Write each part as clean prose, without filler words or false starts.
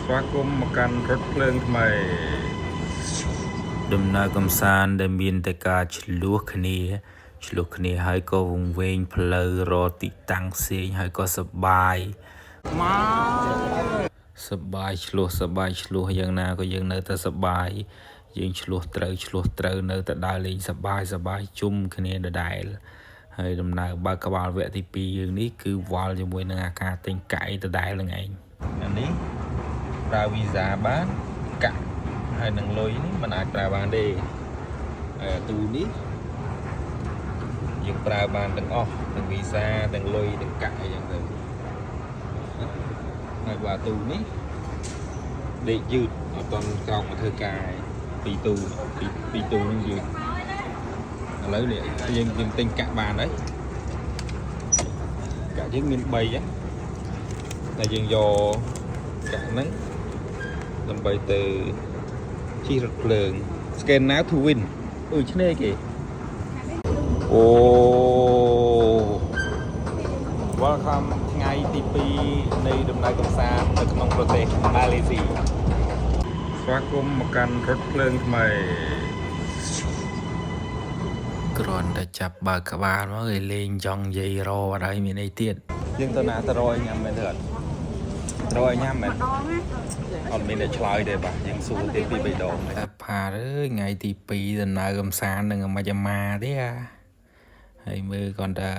ស្វាគមន៍មកកាន់រថភ្លើងថ្មីដំណើរកំសាន្តដែលមានតែការឆ្លោះគ្នាហើយក៏វង្វេងផ្លូវរកទីតាំងផ្សេងហើយក៏សប្បាយឆ្លោះយ៉ាងណាក៏យើងនៅតែសប្បាយយើងឆ្លោះត្រូវនៅតែដើរលេងសប្បាយជុំគ្នាដដែលហើយដំណើរបើកក្បាលវគ្គទី2យើងនេះគឺវល់ជាមួយនឹងអាការទិញកាយដដែលនឹងឯងអានេះប្រើវីសាបានកាក់ហើយនឹងលុយនេះมันអាចប្រើបានទេហើយអាទូនេះយើងប្រើបានទាំងអស់ទាំងវីសាទាំងលុយទាំងកាក់អីចឹងទៅហើយបើអាទូនេះដេកយឺតអត់តន់ក្រោកមកធ្វើការពីទូនឹងយឺតឥឡូវនេះយើងទិញកាក់បានហើយកាក់យើងមាន3ហ្នឹងតែយើងយកកាក់ហ្នឹងដើម្បីទៅជិះរថភ្លើង Scan now to win ឆ្នេរគេអូ Welcome ថ្ងៃទី2នៃដំណើរកម្សាន្តនៅក្នុងប្រទេសម៉ាឡេស៊ីស្វាគមន៍មកកាន់រថភ្លើងថ្មីគ្រាន់តែចាប់បើកក្បាលមកឲ្យលេងចង់និយាយរអត់ហើយមានអីទៀតយើងទៅណាទៅរយញ៉ាំមែនទេអត់រយញ៉ាំមែនអត់មានតែឆ្លើយទេបាទយើងសួរទេពី3ដងតែផាតអើយថ្ងៃទី2ដំណើរកំសាន្តនឹងមិនអាម៉ាទេហើយមើលគាត់ថា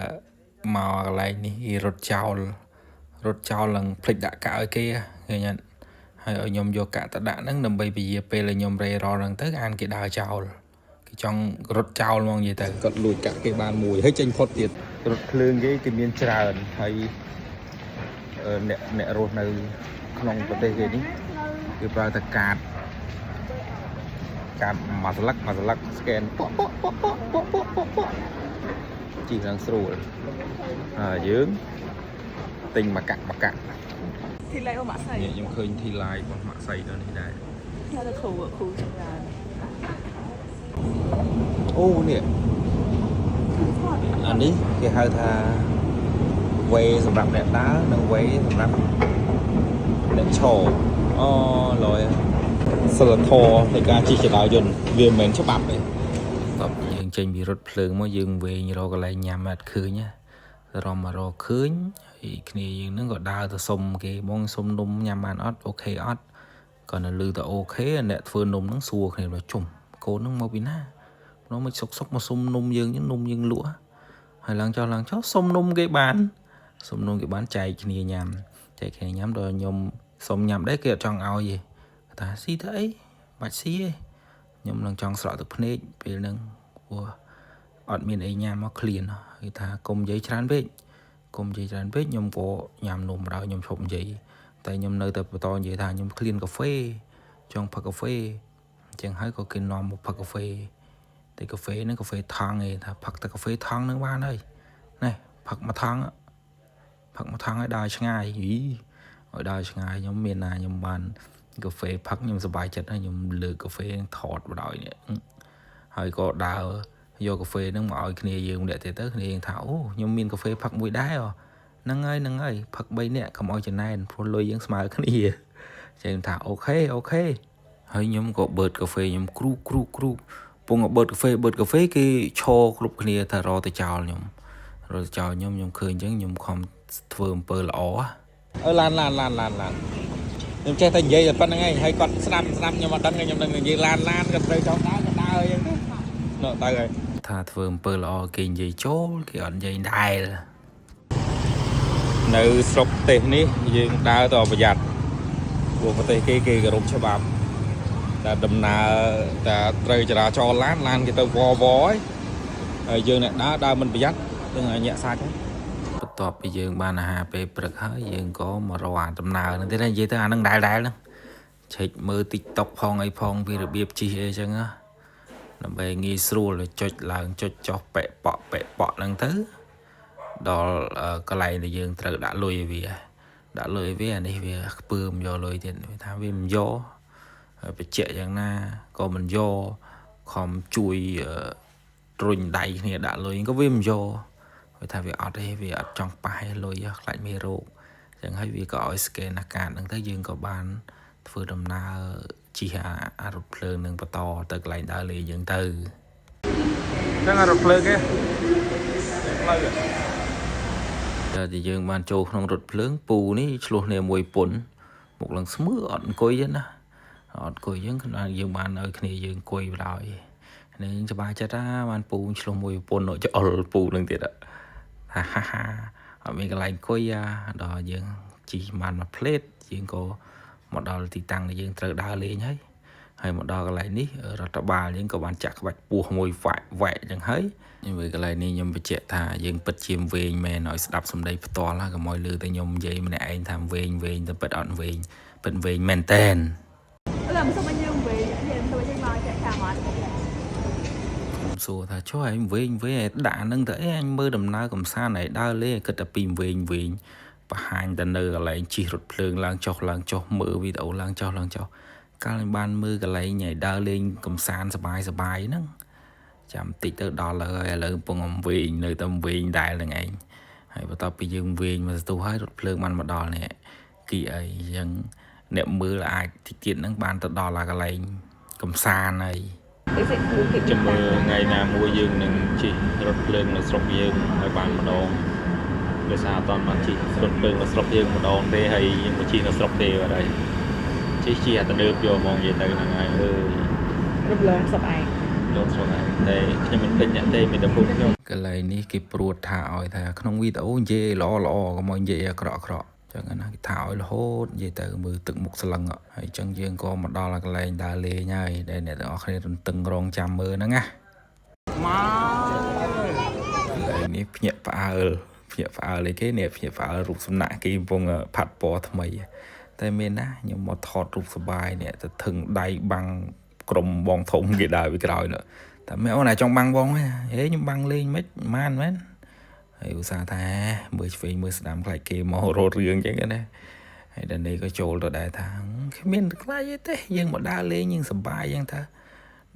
មកកន្លែងនេះរត់ចោលឡើងភ្លេចដាក់កាក់ឲ្យគេឃើញអត់ហើយឲ្យខ្ញុំយកកាក់ទៅដាក់ហ្នឹងដើម្បីពជាពេលខ្ញុំរេរហ្នឹងទៅអានគេដើរចោលគេចង់រត់ចោលហ្មងនិយាយទៅគាត់លួចកាក់គេបានមួយហើយចេញផុតទៀតរត់ភ្លើងគេមានច្រើនហើយអ្នករស់នៅក្នុងប្រទេសគេនេះគឺប្រើតែកាតមួយស្លឹក scan ពកជីឡើងស្រួលហើយយើងទិញមកកាក់ធីឡៃរបស់ម៉ាក់សៃខ្ញុំឃើញធីឡៃរបស់ម៉ាក់សៃដល់នេះដែរថាទៅគ្រូចម្រើនអូនេះអានេះគេហៅថា way សម្រាប់អ្នកដើរនិង way សម្រាប់អ្នកឈរអូលយសិលធម៌នៃការជិះចរាយន្តវាមិនមែនច្បាប់ទេតបយើងចេញពីរថភ្លើងមកយើងវែងរកកន្លែងញ៉ាំអត់ឃើញណារមករកឃើញហើយគ្នាយើងនឹងក៏ដើរទៅសុំគេបងសុំនំញ៉ាំបានអត់អូខេអត់ក៏នៅលឺទៅអូខេអ្នកធ្វើនំនឹងសួរគ្នាថាជុំកូននឹងមកពីណានោះមិនសុកមកសុំនំយើងលក់ហើយឡើងចោលសុំនំគេបានចែកគ្នាញ៉ាំដល់ខ្ញុំសុំញ៉ាំដែរគេអត់ចង់ឲ្យទេថាស៊ីទៅអីបាច់ស៊ីទេខ្ញុំនឹងចង់ស្រក់ទឹកភ្នែកពេលហ្នឹងព្រោះអត់មានអីញ៉ាំមកឃ្លានគេថាកុំនិយាយច្រើនពេកខ្ញុំក៏ញ៉ាំនំដល់ខ្ញុំឈប់និយាយតែខ្ញុំនៅតែបន្តនិយាយថាខ្ញុំឃ្លានកាហ្វេចង់ផឹកកាហ្វេអញ្ចឹងហើយក៏គេនាំមកផឹកកាហ្វេតែកាហ្វេហ្នឹងកាហ្វេថង់ឯងថាផឹកតែកាហ្វេថង់ហ្នឹងបានហើយនេះផឹកមួយថង់ឲ្យដើរឆ្ងាយឲ្យដើរឆ្ងាយខ្ញុំមានណាខ្ញុំបានកាហ្វេផឹកខ្ញុំសប្បាយចិត្តហើយខ្ញុំលើកកាហ្វេថតបដ ாய் នេះហើយក៏ដើរយកកាហ្វេហ្នឹងមកឲ្យគ្នាយើងម្នាក់ទៀតទៅគ្នាយើងថាអូខ្ញុំមានកាហ្វេផឹកមួយដែរហ្នឹងហើយផឹក3នាក់កុំឲ្យចំណែនព្រោះលុយយើងស្មើគ្នាចឹងថាអូខេហើយខ្ញុំក៏បឺតកាហ្វេខ្ញុំគ្រូពងបឺតកាហ្វេគេឈរគ្រប់គ្នាថារកទៅចោលខ្ញុំឃើញចឹងខ្ញុំខំធ្វើអំពើល្អឡានខ្ញុំចេះតែនិយាយតែប៉ុណ្្នឹងឯងហើយគាត់ស្ដាប់ខ្ញុំអត់ដឹងខ្ញុំនឹងនិយាយឡានគាត់ត្រូវចោលដើរអញ្ចឹងទៅហើយថាធ្វើអំពើល្អគេនិយាយចូលគេអត់និយាយដែរនៅស្រុកប្រទេសនេះយើងដើរទៅប្រយ័ត្នព្រោះប្រទេសគេគោរពច្បាប់តែដំណើរតែត្រូវចរាចរណ៍ឡានគេទៅវហើយយើងអ្នកដើរមិនប្រយ័ត្ននឹងញាក់សាច់បន្ទាប់ពីយើងបានអាហារពេលព្រឹកហើយយើងក៏មករកអាដំណើរហ្នឹងទៀតនិយាយទៅអាហ្នឹងដែលហ្នឹងឆែកមើល TikTok ផងអីផងពីរបៀបជិះអីចឹងដើម្បីងាយស្រួលចុចឡើងចុចចុះប៉ែកប៉ក់ហ្នឹងទៅដល់កន្លែងដែលយើងត្រូវដាក់លុយឲ្យវាអានេះវាខ្ពើមយកលុយទៀតវាថាវាមិនយកហើយបញ្ជាក់យ៉ាងណាក៏មិនយកខំជួយរុញដៃគ្នាដាក់លុយក៏វាមិនយកវាថាវាអត់ទេវាអត់ចង់ប៉ះឲ្យលុយខ្លាចមេរោគអញ្ចឹងហើយវាក៏ឲ្យ scan អាកាតហ្នឹងទៅយើងក៏បាន ធ្វើដំណើរជិះអារថភ្លើងនឹងបន្តទៅកន្លែងដើរលេងយើងទៅចឹងអារថភ្លើងគេផ្លូវតែយើងបានចូលក្នុងរថភ្លើងពូនេះឆ្លោះគ្នាមួយពុនមកឡើងស្មើអត់អង្គុយទេណាអត់អង្គុយយើងគឺយើងបានឲ្យគ្នាយើងអង្គុយបណ្ដោយនេះសប្បាយចិត្តណាបានពូឆ្លោះមួយពុនចុលពូនឹងទៀតហាហាអត់មានកន្លែងអង្គុយដល់យើងជីបានមួយផ្លេតយើងក៏មកដល់ទីតាំងដែលយើងត្រូវដើរលេងហើយមកដល់កន្លែងនេះរដ្ឋបាលយើងក៏បានចាក់ក្បាច់ពោះមួយវ៉ែកចឹងហើយកន្លែងនេះខ្ញុំបញ្ជាក់ថាយើងពិតជាវែងមែនឲ្យស្ដាប់សម្ដីផ្ទាល់ហើយកុំឲ្យលើតែខ្ញុំនិយាយម្នាក់ឯងថាវែងតែពិតអត់វែងពិតវែងមែនតែនlàm sao mà như vậy hiện tôi đi vào chạy thả mắt សួរថាចុះឯងវែងដាក់ហ្នឹងទៅអញមើលដំណើរកំសាន្តឯដើរលេងគិតតែពីវែងបង្ហាញតែនៅកន្លែងជិះរថភ្លើងឡើងចុះមើលវីដេអូឡើងចុះកាលបានមើលកន្លែងឯដើរលេងកំសាន្តសប្បាយហ្នឹងចាំតិចទៅដល់ហើយឥឡូវកំពុងវែងនៅតែវែងដែរហ្នឹងឯងហើយបន្ទាប់ពីយើងវែងមកស្ទុះហើយរថភ្លើងបានមកដល់នេះគីអីចឹងអ្នកមើលអាចតិចទៀតហ្នឹងបានទៅដល់កន្លែងកំសាន្តហើយចាំមើលថ្ងៃណាមួយយើងនឹងជិះរថភ្លើងនៅស្រុកយើងឲ្យបានម្ដងដោយសារអត់បានជិះរថភ្លើងនៅស្រុកយើងម្ដងទេហើយយើងមកជិះនៅស្រុកទេបាត់ហើយជិះអាទៅលើយកហ្មងនិយាយទៅហ្នឹងហើយរំលងស្រុកឯងលោកស្រុកឯងតែខ្ញុំមិនពេញអ្នកទេមានតែពុកខ្ញុំកន្លែងនេះគេព្រួតថាឲ្យថាក្នុងវីដេអូនិយាយល្អកុំឲ្យនិយាយអាក្រក់ចឹងណាគេថាឲ្យរហូតនិយាយទៅមើលទឹកមុខស្លឹងហើយចឹងយើងក៏មកដល់កន្លែងដើរលេងហើយដែលអ្នកទាំងអស់គ្នារំតឹងរងចាំមើលហ្នឹងណាមកកន្លែងនេះភ្ញាក់ផ្អើលអីគេនេះភ្ញាក់ផ្អើលរូបសំណាក់គេកំពុងផាត់ពណ៌ថ្មីតែមានណាខ្ញុំមកថតរូបសបាយនេះទៅថឹងដៃបាំងក្រុមបងធំគេដើរពីក្រោយនោះតែមែនអូនអាចង់បាំងបងហេខ្ញុំបាំងលេងមិនមែនហើយឧស្សាហ៍ថាមើលឆ្វេងមើលស្ដាំខ្លាចគេមករត់រឿងចឹងណាហើយដល់នេះក៏ចូលទៅដែរថាគ្មានខ្លាចទេយើងមកដើរលេងយើងសប្បាយចឹងថា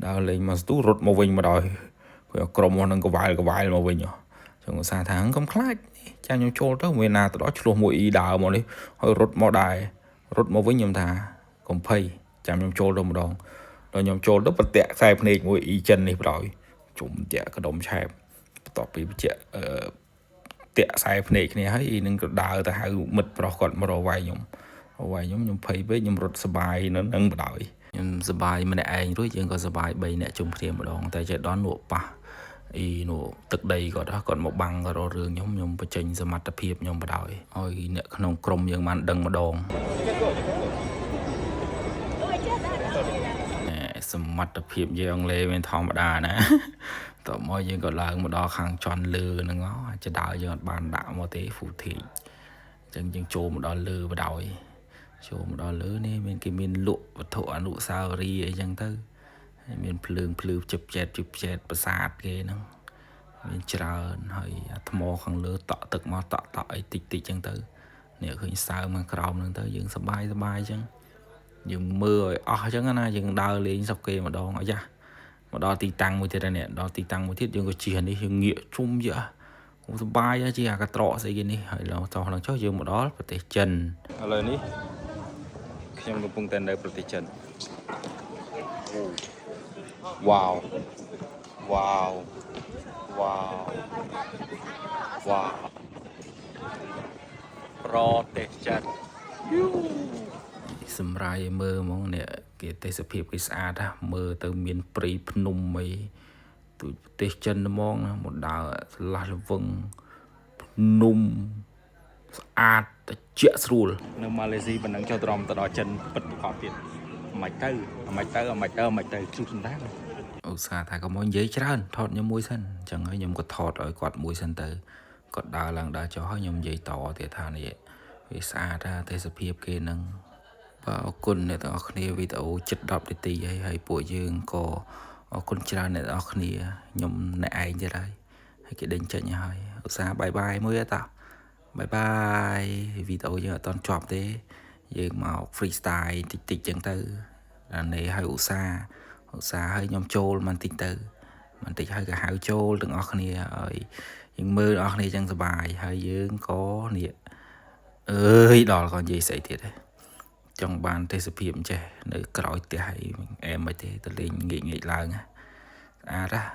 ដើរលេងមកស្ទុះរត់មកវិញមកដល់ក្រុមហ្នឹងកវ៉ាល់មកវិញចឹងឧស្សាហ៍ថាកុំខ្លាចចាំខ្ញុំចូលទៅមានណាទៅដល់ឆ្លោះមួយអ៊ីដើរមកនេះហើយរត់មកដែររត់មកវិញខ្ញុំថាកុំភ័យចាំខ្ញុំចូលទៅម្ដងដល់ខ្ញុំចូលទៅប្រតាក់ខ្សែភ្នែកមួយអ៊ីចិននេះបណ្ដោយជុំតាក់កដុំឆែបបន្ទាប់ពីបញ្ជាក់តាក់ខ្សែភ្នែកគ្នាហើយអ៊ីនឹងក៏ដើរទៅហៅមិត្តប្រុសគាត់មករកវាយខ្ញុំភ័យពេកខ្ញុំរត់សបាយនៅនឹងបណ្ដោយខ្ញុំសបាយម្នាក់ឯងរួចយើងក៏សបាយ3នាក់ជុំគ្នាម្ដងតែចេះដល់នោះប៉ះអ៊ីនោះទឹកដីគាត់មកបាំងក៏រករឿងខ្ញុំបញ្ចេញសមត្ថភាពខ្ញុំបណ្ដោយឲ្យអ្នកក្នុងក្រុមយើងបានដឹងម្ដងសមត្ថភាពយើងអង់គ្លេសមិនធម្មតាណាតោះមកយើងក៏ឡើងមកដល់ខាងជន់លើហ្នឹងអាចដើរយើងអត់បានដាក់មកទេ footage អញ្ចឹងយើងចូលមកដល់លើបដ ாய் ចូលមកដល់លើនេះមានគេមានលក់វត្ថុអនុស្សាវរីយ៍អីចឹងទៅហើយមានភ្លើងភ្លឺជិបចែតប្រាសាទគេហ្នឹងមានច្រើនហើយអាថ្មខាងលើតក់ទឹកមកតក់អីតិចចឹងទៅនេះឃើញសើមខាងក្រោមហ្នឹងទៅយើងសប្បាយចឹងយើងមើលឲ្យអស់អញ្ចឹងណាយើងដើរលេងស្រុកគេម្ដងអាយ៉ាមកដល់ទីតាំងមួយទៀតនេះដល់ទីតាំងមួយទៀតយើងក៏ជិះនេះយើងងាកជុំយៈសប្បាយជិះអាកត្រកស្អីគេនេះហើយឡើងចុះយើងមកដល់ប្រទេសចិនឥឡូវនេះខ្ញុំកំពុងតែនៅប្រទេសចិនវ៉ាវប្រទេសចិនសម្រាប់មើលហ្មងនេះគេទេសភាពគេស្អាតណាមើលទៅមានព្រៃភ្នំអីទូប្រទេសចិនហ្មងណាមកដើរស្លាស់ល្វឹងភ្នំស្អាតត្រជាក់ស្រួលនៅម៉ាឡេស៊ីប៉ុណ្ណឹងចុះត្រមទៅដល់ចិនពិតប្រកបទៀតមិនទៅជួបសម្ដាឧស្សាហ៍ថាកុំនិយាយច្រើនថតខ្ញុំមួយសិនអញ្ចឹងហើយខ្ញុំក៏ថតឲ្យគាត់មួយសិនទៅគាត់ដើរឡើងដើរចុះហើយខ្ញុំនិយាយតទៀតថានេះវាស្អាតថាទេសភាពគេនឹងបាទអរគុណអ្នកទាំងអស់គ្នាវីដេអូជិត10នាទីហើយពួកយើងក៏អរគុណច្រើនអ្នកទាំងអស់គ្នាខ្ញុំអ្នកឯងទៀតហើយគេដេញចេញហើយឧស្សាហ៍បាយមួយតោះបាយវីដេអូយើងអត់តន់ចប់ទេយើងមក freestyle តិចចឹងទៅអានេះហើយឧស្សាហ៍ឲ្យខ្ញុំចូលបន្តិចហើយក៏ហៅចូលទាំងអស់គ្នាឲ្យយើងមើលអស់គ្នាចឹងសប្បាយហើយយើងក៏នេះអើយដល់ក៏និយាយស្អីទៀត trong ban thế sự phim trẻ nơi cõi thì hay em mới thế tôi lên nghĩឡើងra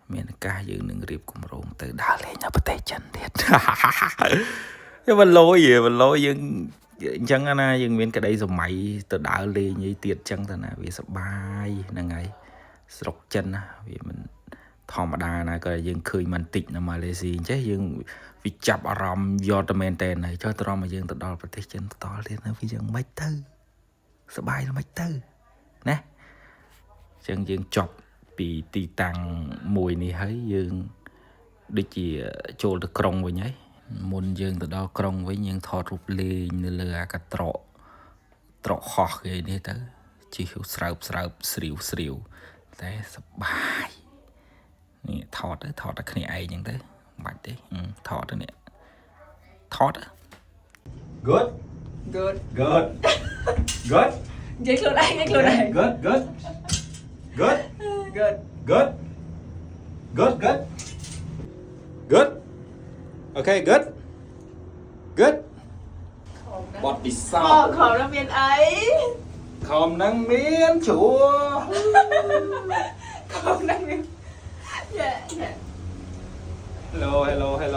miền ca dương nâng riệp cùng rộn từ đá lên nhà bật tay chân thiệt cái vấn lỗi dương chẳng ana dương miền cái đây rồi mày từ đá lên như tiệt chẳng thật vì sắp bay là ngày sọc chân vì mình thò mà đà này cái dương khơi mình tịnh là Malaysia chứ dương vì chập rầm do tầm men tên này cho tao mà dương từ đó bật tay chân to lên nó vì dương mấy tư sắp bay nó mấy tư nè chân dương chọc bị tì tăng mùi này thấy dương đi chỉ trộn được krong với nhấy môn dương từ đó krong với những thọ rụp lì như là cái trọ khó cái này tới chỉ hiểu srau thế sắp bài nè thọ đó cái này ai những thế bạch đấy thọ đó nè thọ đó good Good. good good Dịch luôn đây. good good good Good. good good good good okay good good bọt bị sao Khổ là miền ấy. không năng miếng chúa Khổ là miền. Dạ. hello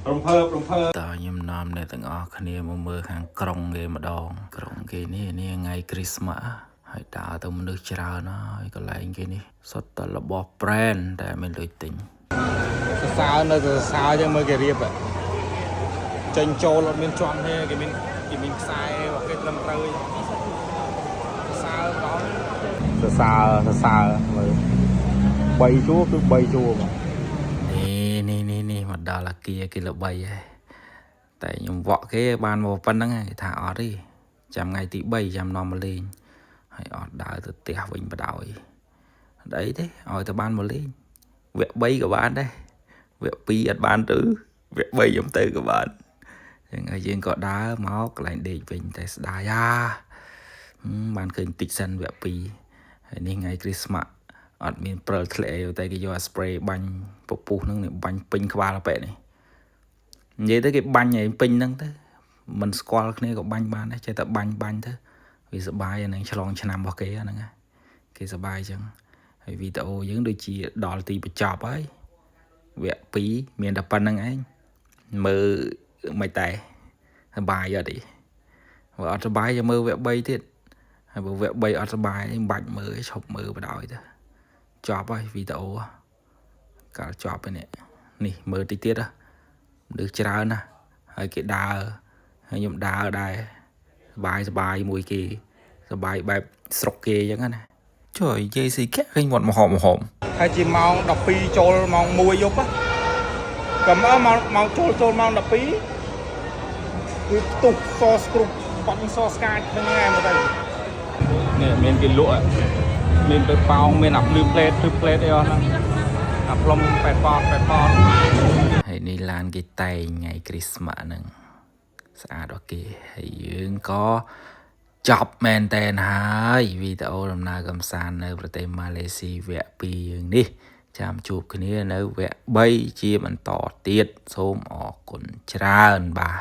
rung phơ tao nhầm nằm này từng ở khăn em mơ hàng krong ghê mà đòn krong ghê nè ngày Christmas hãy đào tao mình được chờ nó cái lại cái này sốt tao là bò brand để mình lựa tình sao nó sao cho mới cái riệp vậy tranh trâu là mình chọn thế cái mình sai và cái lâm tơi sao đó sao mà bay chúa cứ bay chúa mà nè mà đó là kia là bay ấy tại nhung vợ cái bàn một phân đó ngày thả ở đi chăm ngày tí bay chăm nó mà lên hãy ở đảo từ tè vinh bắt đầu đấy thế hỏi từ ban một lên việc bay của bạn đây việc pi ở ban tứ việc bay giống từ của bạn ngày riêng có đá máu lại để vinh tại đá ya bạn khởi tịch sân việc pi nên ngày Christmas ở miền Pearl Clay tại cái do spray banh phụ nó này banh pin qua là vậy này vậy tới cái banh này pin nâng thế mình squall cái này có banh ban đấy chơi tập banh thế vì sợ bài này cho lòng cho nằm vào cái này cái sợ bài chẳng vì tao những đôi chị đỏ thì bị chọc ấy vẽ phí miền đập pan năng anh mơ mày tài bài giờ đi và ở bài giờ mơ vẽ bay thiệt hay bộ vẽ bay ở bài bạch mơ cái chọc mơ và đòi thôi chọc ấy vì tao cả chọc này nè mơ tí tiết á được chơi nè hay cái đá hay nhom đá ở đây bài mùi kia bài bài sọc kia chẳng này trời dây xì két hình một hòm hay chỉ mau đập pi trôi mau mùi giúp á cầm á mau trôi mau đập pi cứ tục so scrub bắn so sky bên ngay một đây nè miền cái lụa miền tới bao miền ập lưu plate đây nó ập lom pẹt pọt hay đi lan cái tay ngày Christmas nè xã đó kia hay dương có chọc men tên hai vì tao làm na cầm sàn nơiประเทศมาเลเซียvẽ pi dương đi chạm chụp cái này nơi vẽ bay chia mình tỏ tiết xôm ở cồn tràn bà